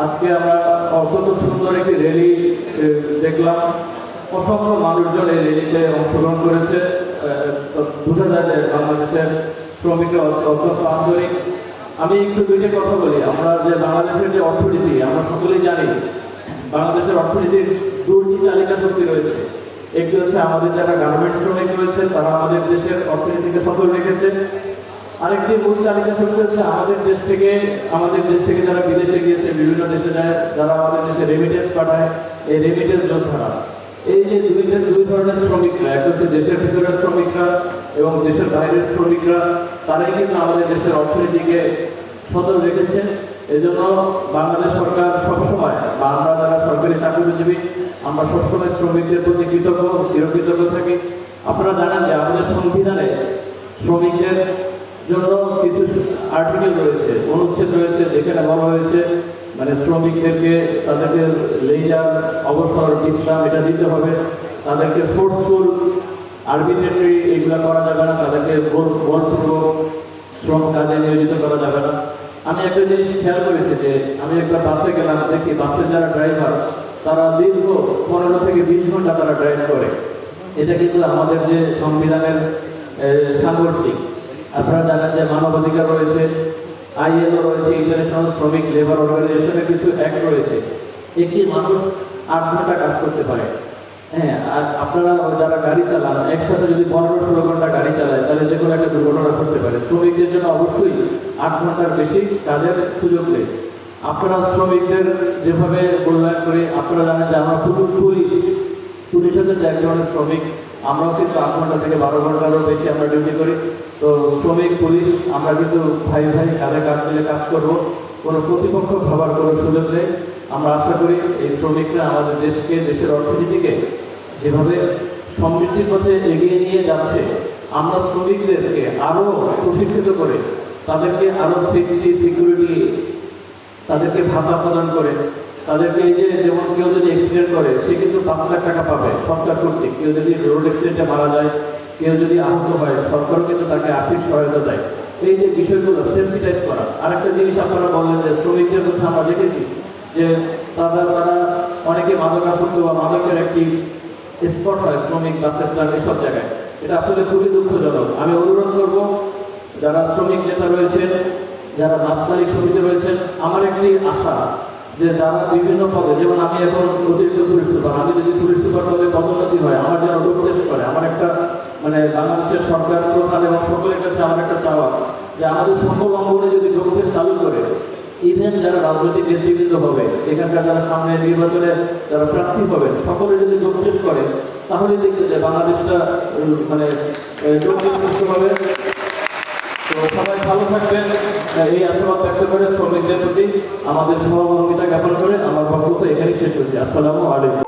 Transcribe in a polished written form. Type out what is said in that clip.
আজকে আমরা অত্যন্ত সুন্দর একটি র্যালি দেখলাম। অসংখ্য মানুষজন এই র্যালিতে অংশগ্রহণ করেছে। বোঝা যায় যে বাংলাদেশের শ্রমিকরা অত্যন্ত আন্তরিক। আমি একটু দুইটা কথা বলি। আমরা যে বাংলাদেশের যে অর্থনীতি, আমরা সকলেই জানি বাংলাদেশের অর্থনীতির দুটি চালিকা শক্তি রয়েছে। একটি হচ্ছে আমাদের যারা গার্মেন্টস শ্রমিক রয়েছে, তারা আমাদের দেশের অর্থনীতিকে সফল রেখেছে। আরেকটি মূল চালিকা শক্তি হচ্ছে আমাদের দেশ থেকে যারা বিদেশে গিয়েছে, বিভিন্ন দেশে যায়, যারা আমাদের দেশে রেমিটেন্স পাঠায়, এই রেমিটেন্স যোদ্ধারা। এই যে দুই ধরনের শ্রমিকরা, একটা হচ্ছে দেশের ভিতরের শ্রমিকরা এবং দেশের বাইরের শ্রমিকরা, তারাই কিন্তু আমাদের দেশের অর্থনীতিকে সচল রেখেছে। এজন্য বাংলাদেশ সরকার সবসময়, বা আমরা যারা সরকারি চাকরিজীবী, আমরা সবসময় শ্রমিকদের প্রতি চিরকৃতজ্ঞ থাকি। আপনারা জানেন যে আমাদের সংবিধানে শ্রমিকদের জন্য কিছু আর্টিকেল রয়েছে, অনুচ্ছেদ রয়েছে, যেখানে বলা হয়েছে মানে শ্রমিকদেরকে তাদেরকে লেজার, অবসর, বিশ্রাম এটা দিতে হবে। তাদেরকে ফোর্সফুল, আরবিট্রারি এগুলো করা যাবে না। তাদেরকে বলপূর্বক শ্রম কাজে নিয়োজিত করা যাবে না। আমি একটা জিনিস খেয়াল করেছি যে আমি একটা বাসে গেলাম, দেখি বাসের যারা ড্রাইভার, তারা দীর্ঘ 15 থেকে 20 ঘন্টা তারা ড্রাইভ করে। এটা কিন্তু আমাদের যে সংবিধানের সাংঘর্ষিক। আপনারা জানেন যে মানবাধিকার রয়েছে, ILO রয়েছে, ইন্টারন্যাশনাল শ্রমিক লেবার অর্গানাইজেশনের কিছু অ্যাক্ট রয়েছে। একটি মানুষ 8 ঘন্টা কাজ করতে পারে। হ্যাঁ, আর আপনারা যারা গাড়ি চালান, একসাথে যদি 15-16 ঘন্টা গাড়ি চালায়, তাহলে যে কোনো একটা দুর্ঘটনা ঘটতে পারে। শ্রমিকদের জন্য অবশ্যই 8 ঘন্টার বেশি কাজের সুযোগ নেই। আপনারা শ্রমিকদের যেভাবে মূল্যায়ন করি, আপনারা জানেন যে আমরা পুলিশ হচ্ছে এক ধরনের শ্রমিক। আমরাও কিন্তু 8 ঘন্টা থেকে 12 ঘন্টারও বেশি আমরা ডিউটি করি। তো শ্রমিক, পুলিশ, আমরা কিন্তু ভাই কাঁধে কাঁধ মিলে কাজ করবো। কোনো প্রতিপক্ষ ভাবার কোনো সুযোগ নেই। আমরা আশা করি এই শ্রমিকরা আমাদের দেশকে, দেশের অর্থনীতিকে যেভাবে সমৃদ্ধির পথে এগিয়ে নিয়ে যাচ্ছে, আমরা শ্রমিকদেরকে আরও প্রশিক্ষিত করে, তাদেরকে আরও সেফটি, সিকিউরিটি, তাদেরকে ভাতা প্রদান করে, তাদেরকে এই যে যেমন কেউ যদি অ্যাক্সিডেন্ট করে, সে কিন্তু 5 লাখ টাকা পাবে সরকার কর্তৃক। কেউ যদি রোড অ্যাক্সিডেন্টে মারা যায়, কেউ যদি আহত হয়, সরকারও কিন্তু তাকে আর্থিক সহায়তা দেয়। এই যে বিষয়গুলো সেন্সিটাইজ করা। আরেকটা জিনিস আপনারা বললেন যে শ্রমিকদের মধ্যে আমরা দেখেছি যে তারা অনেকে মাদকাসক্ত বা মাদকের একটি স্পট হয়, শ্রমিক বাস স্ট্যান্ড, এসব জায়গায়। এটা আসলে খুবই দুঃখজনক। আমি অনুরোধ করব যারা শ্রমিক নেতা রয়েছেন, যারা বাস মালিক সমিতি রয়েছেন, আমার একটি আশা যে যারা বিভিন্ন পদে, যেমন আমি এখন অতিরিক্ত পুলিশ সুপার, আমি যদি পুলিশ সুপার পদে পদোন্নতি হয়, আমার যেন লোক চেষ্টা করে। আমার একটা মানে বাংলাদেশের সরকার প্রধান এবং সকলের কাছে আমার একটা চাওয়া যে আমাদের সকল অঙ্গনে যদি যোগ টেস্ট চালু করে, ইভেন যারা রাজনৈতিক নেতৃবৃন্দ হবে, এখানকার যারা সামনে নির্বাচনে যারা প্রার্থী হবেন, সকলে যদি যোগ টেস্ট করে, তাহলে দেখতে যে বাংলাদেশটা মানে যোগ টেস্ট হবে। তো সবাই ভালো থাকবেন, এই আশীর্বাদ ব্যক্ত করে শ্রমিকদের প্রতি আমাদের সহমর্মিতা জ্ঞাপন করে আমার বক্তব্য এখানেই শেষ করছি। আসসালামু আলাইকুম।